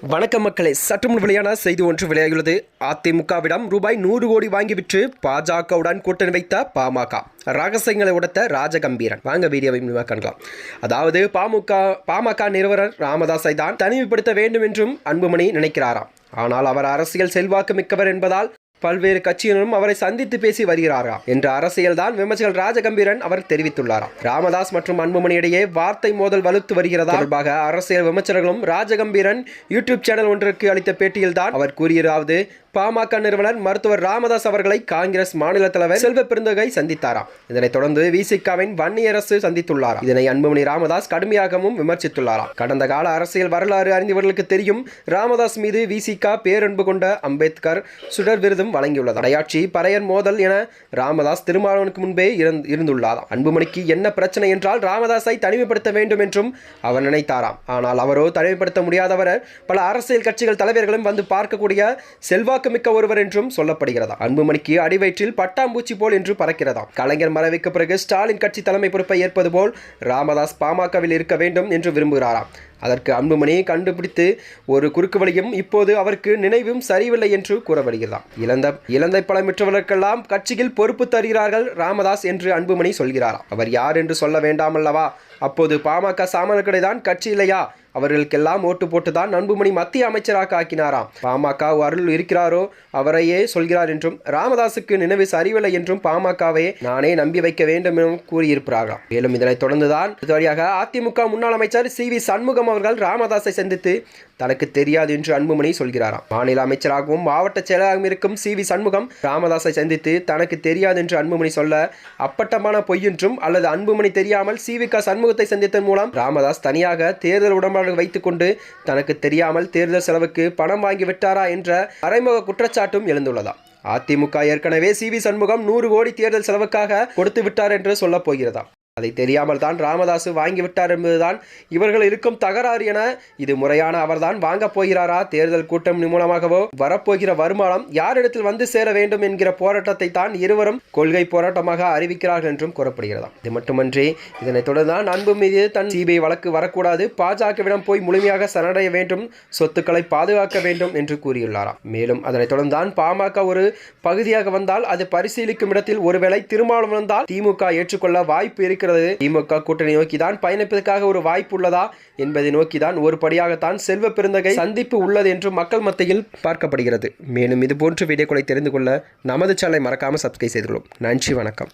வணக்கம் மக்களே, சற்று முன் வெளியான செய்தி ஒன்று வெளியாகியுள்ளது. அதிமுகவிடம் ரூபாய் 100 கோடி வாங்கி விற்று பாஜகவுடன் கூட்டணி வைத்த பாமக ரகசியங்களை உடைத்த ராஜகம்பீரன். வாங்க வீடியோவை காணலாம். அதாவது பாமக நிறுவனர் ராமதாஸை தான் தனிமைப்படுத்த வேண்டும் என்றும் அன்புமணி நினைக்கிறாராம். ஆனால் அவர் அரசியல் செல்வாக்கு மிக்கவர் என்பதால் பல்வேறு கட்சியினரும் அவரை சந்தித்து பேசி வருகிறாராம் என்ற அரசியல் தான் விமர்சகர் ராஜகம்பீரன் அவர் தெரிவித்துள்ளாராம். ராமதாஸ் மற்றும் அன்புமணி இடையே வார்த்தை மோதல் வலுத்து வருகிறதா தொடர்பாக அரசியல் விமர்சகர்களும் ராஜகம்பீரன் யூடியூப் சேனல் ஒன்றிற்கு அளித்த பேட்டியில் தான் அவர் கூறியதாவது, பாமக நிறுவனர் மருத்துவர் ராமதாஸ் அவர்களை காங்கிரஸ் மாநில தலைவர் செல்வ பெருந்தகை சந்தித்தாராம். இதனைத் தொடர்ந்து விசிகாவின் வன்னியரசு சந்தித்துள்ளாராம். இதனை அன்புமணி ராமதாஸ் கடுமையாகவும் விமர்சித்துள்ளாராம். கடந்த கால அரசியல் வரலாறு அறிந்தவர்களுக்கு தெரியும், ராமதாஸ் மீது விசிகா பேரன்பு கொண்ட அம்பேத்கர் சுடர் விருதும் வழங்கியுள்ளது. அடையாட்சி பறையர் மோதல் என ராமதாஸ் திருமாவளவனுக்கு முன்பே இருந்துள்ளாராம். அன்புமணிக்கு என்ன பிரச்சனை என்றால் ராமதாஸை தனிமைப்படுத்த வேண்டும் என்றும் அவர் நினைத்தாராம். ஆனால் அவரோ தனிமைப்படுத்த முடியாதவர், பல அரசியல் கட்சிகள் தலைவர்களும் வந்து பார்க்கக்கூடிய செல்வாக்கு மிக்க ஒருவர் என்றும் சொல்லப்படுகிறதா. அன்புமணிக்கு அடிவயிற்றில் பட்டாம்பூச்சி போல் என்று பறக்கிறதாம். கலைஞர் மறைவுக்கு பிறகு ஸ்டாலின் கட்சி தலைமை பொறுப்பை ஏற்பது போல் ராமதாஸ் பாமகவில் இருக்க வேண்டும் என்று விரும்புகிறாராம். அதற்கு அன்புமணி கண்டுபிடித்து ஒரு குறுக்கு வழியும் இப்போது அவருக்கு நினைவும் சரியில்லை என்று கூறப்படுகிறதாம். இழந்த பலமிற்றவர்களுக்கெல்லாம் கட்சியில் பொறுப்பு தருகிறார்கள் ராமதாஸ் என்று அன்புமணி சொல்கிறாராம். அவர் யார் என்று சொல்ல வேண்டாம் அல்லவா? அப்போது பாமக சாமான்களை தான் கட்சி இல்லையா? அவர்களுக்கெல்லாம் ஓட்டு போட்டுதான் அன்புமணி மத்திய அமைச்சராக ஆக்கினாராம். பாமக அருள் இருக்கிறாரோ அவரையே சொல்கிறார் என்றும் ராமதாஸுக்கு நினைவு சரிவில்லை என்றும் பாமகவை நானே நம்பி வைக்க வேண்டும் எனவும் கூறியிருக்கிறாராம். மேலும் இதனைத் தொடர்ந்துதான் அதிமுக முன்னாள் அமைச்சர் சி.வி. சண்முகம் அவர்கள் ராமதாஸை சந்தித்து தனக்கு தெரியாது என்று அன்புமணி சொல்கிறாராம். மாநில அமைச்சராகவும் மாவட்ட செயலாளராகவும் இருக்கும் சி.வி. சண்முகம் ராமதாஸை சந்தித்து தனக்கு தெரியாது என்று அன்புமணி சொல்ல அப்பட்டமான பொய் என்றும், அல்லது அன்புமணி தெரியாமல் சி.வி.க. சண்முகத்தை சந்தித்ததன் மூலம் ராமதாஸ் தனியாக தேர்தல் உடன்பாடு வைத்துக்கொண்டு தனக்கு தெரியாமல் தேர்தல் செலவுக்கு பணம் வாங்கி விட்டாரா என்ற மறைமுக குற்றச்சாட்டும் எழுந்துள்ளதா. அதிமுக ஏற்கனவே சி.வி. சண்முகம் 100 கோடி தேர்தல் செலவுக்காக கொடுத்து விட்டார் என்று சொல்ல போகிறதா. அதை தெரியாமல் தான் ராமதாஸ் வாங்கிவிட்டார் என்பதுதான் இவர்கள் இருக்கும் தகராறு என, இது முறையான அவர்தான் வாங்க போகிறாரா? தேர்தல் கூட்டம் மூலமாகவோ வரப்போகிற வருமானம் யாரிடத்தில் வந்து சேர வேண்டும் என்கிற போராட்டத்தை தான் இருவரும் கொள்கை போராட்டமாக அறிவிக்கிறார்கள் என்றும் கூறப்படுகிறதாம். இது மட்டுமன்றி இதனைத் தொடர்ந்துதான் அன்பு மீது தன் சிபிஐ வழக்கு வரக்கூடாது, பாஜகவிடம் போய் முழுமையாக சரணடைய வேண்டும், சொத்துக்களை பாதுகாக்க வேண்டும் என்று கூறியுள்ளாராம். மேலும் அதனைத் தொடர்ந்துதான் பாமக ஒரு பகுதியாக வந்தால் அது பரிசீலிக்கும் இடத்தில் ஒருவேளை திருமாவளவன் வந்தால் திமுக ஏற்றுக்கொள்ள வாய்ப்பு இருக்கிறது. திமுக கூட்டணி நோக்கிதான் பயணிப்பதற்காக ஒரு வாய்ப்பு உள்ளதா என்பதை நோக்கிதான் ஒரு படியாகத்தான் செல்வ பெருந்தகை சந்திப்பு உள்ளது என்று மக்கள் மத்தியில் பார்க்கப்படுகிறது. மேலும் இது போன்ற வீடியோக்களை தெரிந்து கொள்ள நமது சேனலை மறக்காமல் சப்ஸ்கிரைப் செய்து கொள்ளும். நன்றி, வணக்கம்.